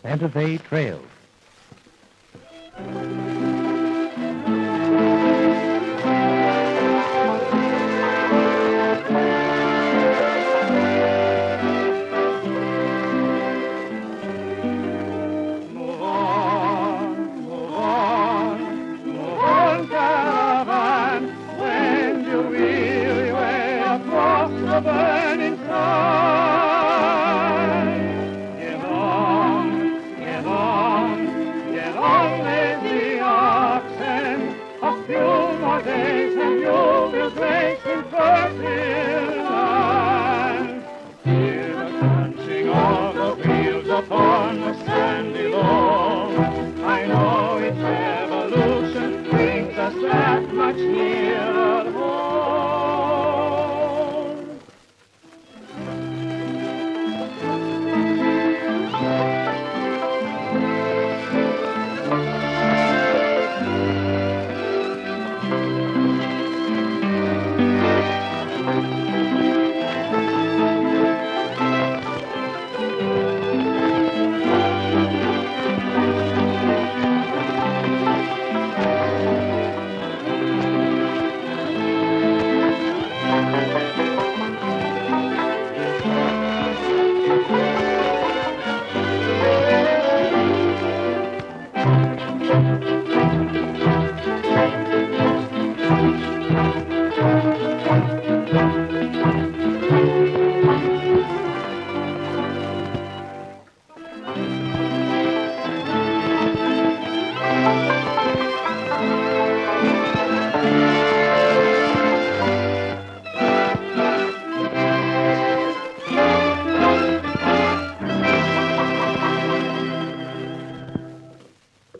Santa Fe Trail. Upon the sandy lawn, I know its evolution brings us that much nearer home.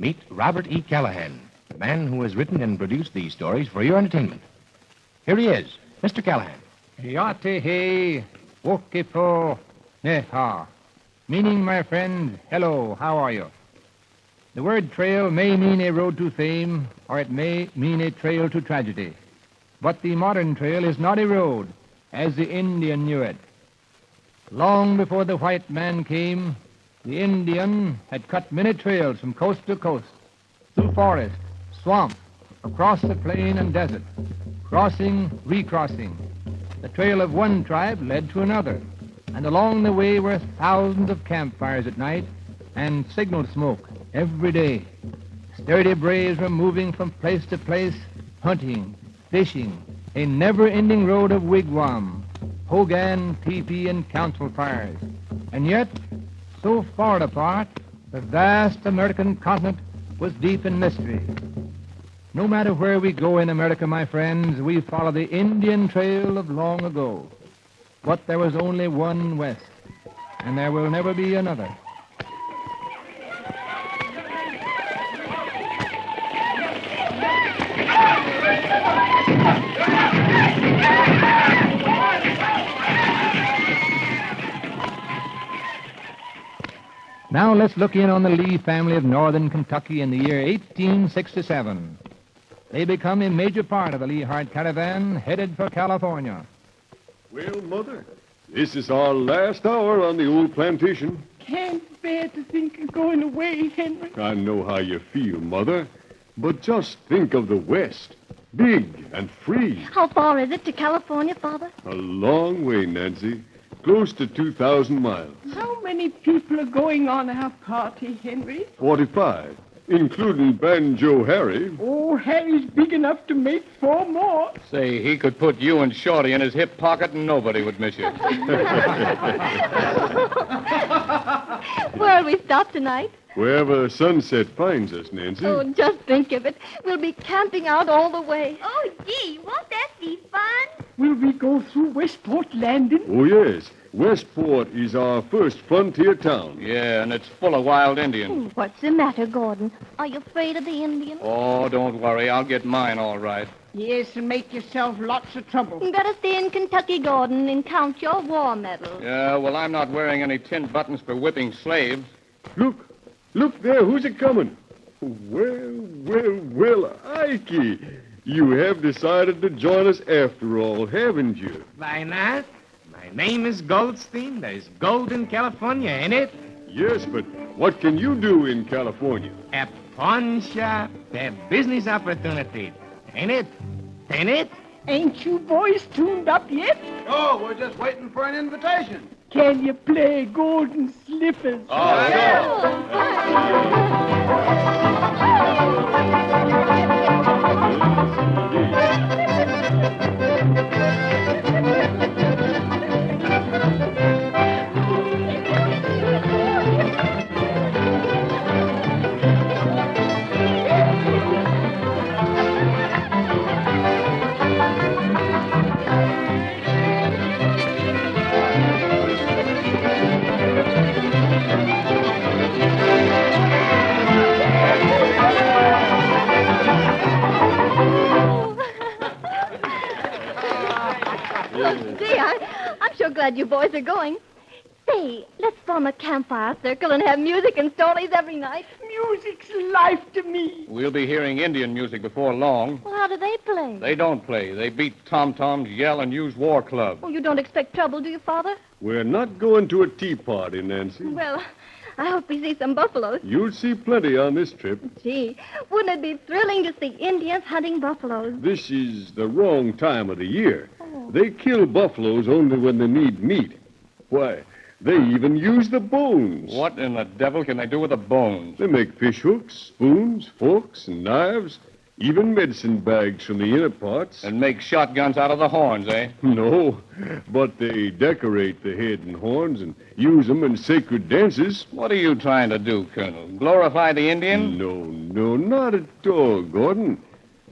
Meet Robert E. Callahan, the man who has written and produced these stories for your entertainment. Here he is, Mr. Callahan. Yate he, wokipo neha. Meaning, my friend, hello, how are you? The word trail may mean a road to fame, or it may mean a trail to tragedy. But the modern trail is not a road, as the Indian knew it. Long before the white man came, the Indian had cut many trails from coast to coast, through forest, swamp, across the plain and desert, crossing, recrossing. The trail of one tribe led to another, and along the way were thousands of campfires at night and signal smoke every day. Sturdy braves were moving from place to place, hunting, fishing, a never-ending road of wigwam, hogan, teepee, and council fires. And yet, so far apart, the vast American continent was deep in mystery. No matter where we go in America, my friends, we follow the Indian trail of long ago. But there was only one West, and there will never be another. Now let's look in on the Lee family of northern Kentucky in the year 1867. They become a major part of the Lee Hart caravan headed for California. Well, Mother, this is our last hour on the old plantation. Can't bear to think of going away, Henry. I know how you feel, Mother, but just think of the West. Big and free. How far is it to California, Father? A long way, Nancy. Close to 2,000 miles. How many people are going on our party, Henry? 45, including Banjo Harry. Oh, Harry's big enough to make 4 more. Say, he could put you and Shorty in his hip pocket and nobody would miss you. Where'll we stop tonight? Wherever sunset finds us, Nancy. Oh, just think of it. We'll be camping out all the way. Oh, gee, won't that be fun? Will we go through Westport Landing? Oh, yes. Westport is our first frontier town. Yeah, and it's full of wild Indians. What's the matter, Gordon? Are you afraid of the Indians? Oh, don't worry. I'll get mine all right. Yes, and make yourself lots of trouble. You better stay in Kentucky, Gordon, and count your war medals. Yeah, well, I'm not wearing any tin buttons for whipping slaves. Look there. Who's it coming? Well, Ikey. You have decided to join us after all, haven't you? Why not? My name is Goldstein. There's gold in California, ain't it? Yes, but what can you do in California? A pawn shop, a business opportunity. Ain't it? Ain't it? Ain't you boys tuned up yet? Oh, we're just waiting for an invitation. Can you play Golden Slippers? Gee, I'm sure glad you boys are going. Say, let's form a campfire circle and have music and stories every night. Music's life to me. We'll be hearing Indian music before long. Well, how do they play? They don't play. They beat tom-toms, yell, and use war clubs. Oh, you don't expect trouble, do you, Father? We're not going to a tea party, Nancy. Well, I hope we see some buffaloes. You'll see plenty on this trip. Gee, wouldn't it be thrilling to see Indians hunting buffaloes? This is the wrong time of the year. They kill buffaloes only when they need meat. Why, they even use the bones. What in the devil can they do with the bones? They make fish hooks, spoons, forks, and knives, even medicine bags from the inner parts. And make shotguns out of the horns, eh? No, but they decorate the head and horns and use them in sacred dances. What are you trying to do, Colonel? Glorify the Indian? No, not at all, Gordon.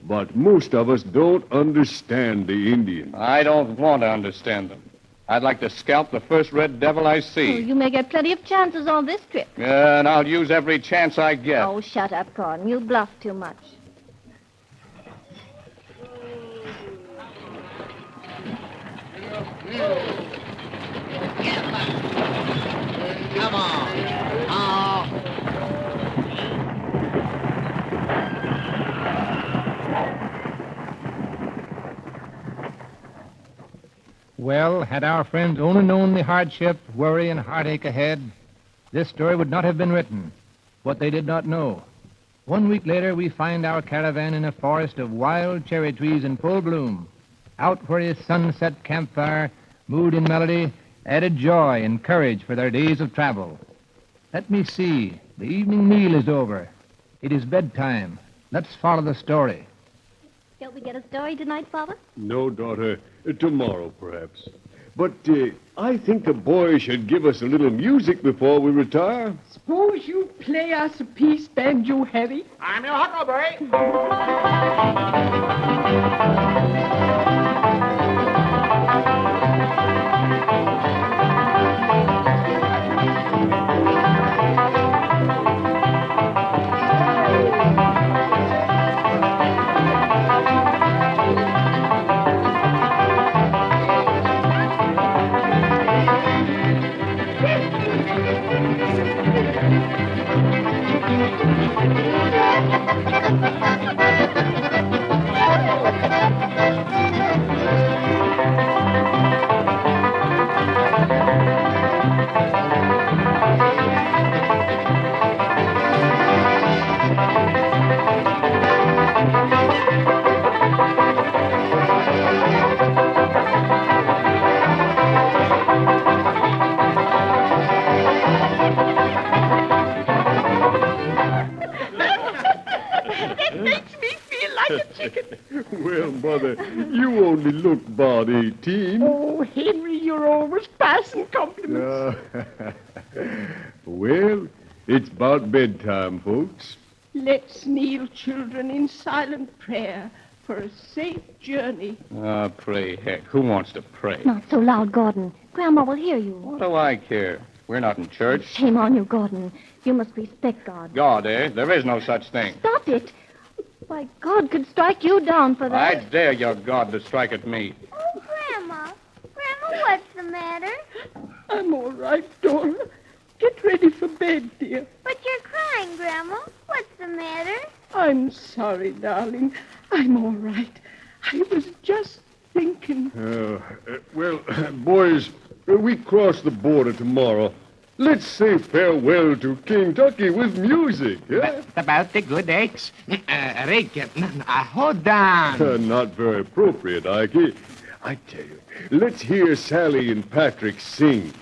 But most of us don't understand the Indian. I don't want to understand them. I'd like to scalp the first red devil I Oh, see. you may get plenty of chances on this trip. And I'll use every chance I get. Oh, shut up, Gordon. You bluff too much. Come on. Oh. Well, had our friends only known the hardship, worry, and heartache ahead, this story would not have been written. What they did not know. 1 week later, we find our caravan in a forest of wild cherry trees in full bloom. Out where a sunset campfire, mood and melody, added joy and courage for their days of travel. Let me see. The evening meal is over. It is bedtime. Let's follow the story. Shall we get a story tonight, Father? No, daughter. Tomorrow, perhaps. But I think the boys should give us a little music before we retire. Suppose you play us a piece, Banjo Harry? I'm your Huckleberry. Well, Mother, you only look about 18. Oh, Henry, you're always passing compliments. Well, it's about bedtime, folks. Let's kneel, children, in silent prayer for a safe journey. Ah, pray, heck. Who wants to pray? Not so loud, Gordon. Grandma will hear you. What do I care? We're not in church. Shame on you, Gordon. You must respect God. God, eh? There is no such thing. Stop it. Why, God could strike you down for I that. dare your God to strike at me. Oh, Grandma. Grandma, what's the matter? I'm all right, Dora. Get ready for bed, dear. But you're crying, Grandma. What's the matter? I'm sorry, darling. I'm all right. I was just thinking. Well, boys, we cross the border tomorrow. Let's say farewell to Kentucky with music. Eh? About the good eggs. Rick, hold on. Not very appropriate, Ike. I tell you, let's hear Sally and Patrick sing.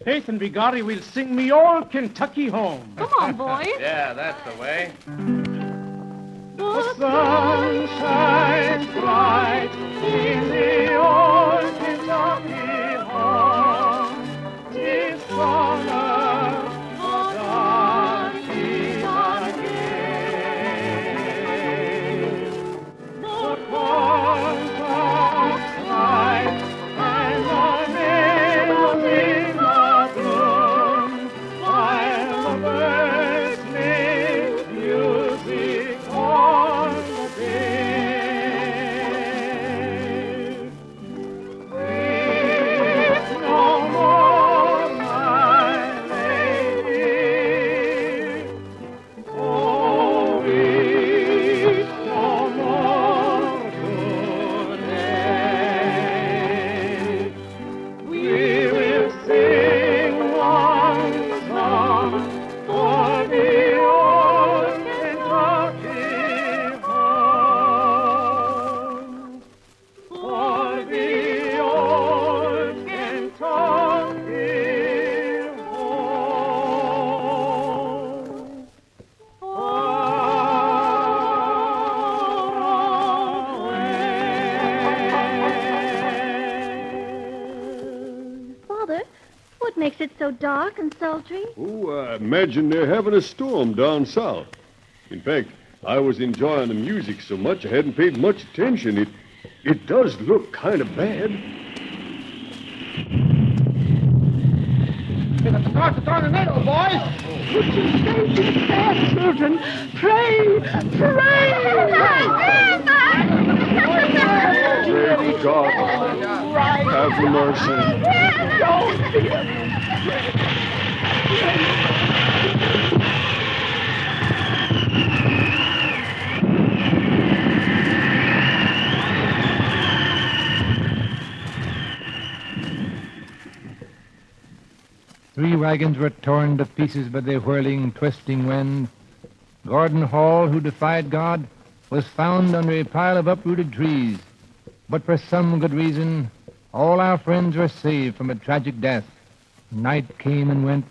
Faith and Bigari will sing me all Kentucky home. Come on, boys. Yeah, that's the way. The sun shines bright in the old Kentucky home. 'Tis summer, the darkies are gay. The corn's outside and the meadows in the bloom, while the birds make music on the day. Weep no more, my lady. Oh, weep no more, good day. We will sing one song for the old Kentucky home. For the old Kentucky home. Father, what makes it so dark and sultry? Oh, I imagine they're having a storm down south. In fact, I was enjoying the music so much I hadn't paid much attention. It does look kind of bad. Start the tornado, boys. Put your faith in prayer, children. Pray, pray. Great God, have mercy. Don't be Three wagons were torn to pieces by the whirling, twisting wind. Gordon Hall, who defied God, was found under a pile of uprooted trees. But for some good reason, all our friends were saved from a tragic death. Night came and went.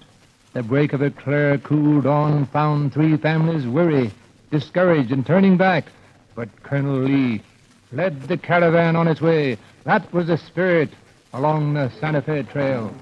The break of a clear, cool dawn found three families weary, discouraged, and turning back. But Colonel Lee led the caravan on its way. That was the spirit along the Santa Fe Trail.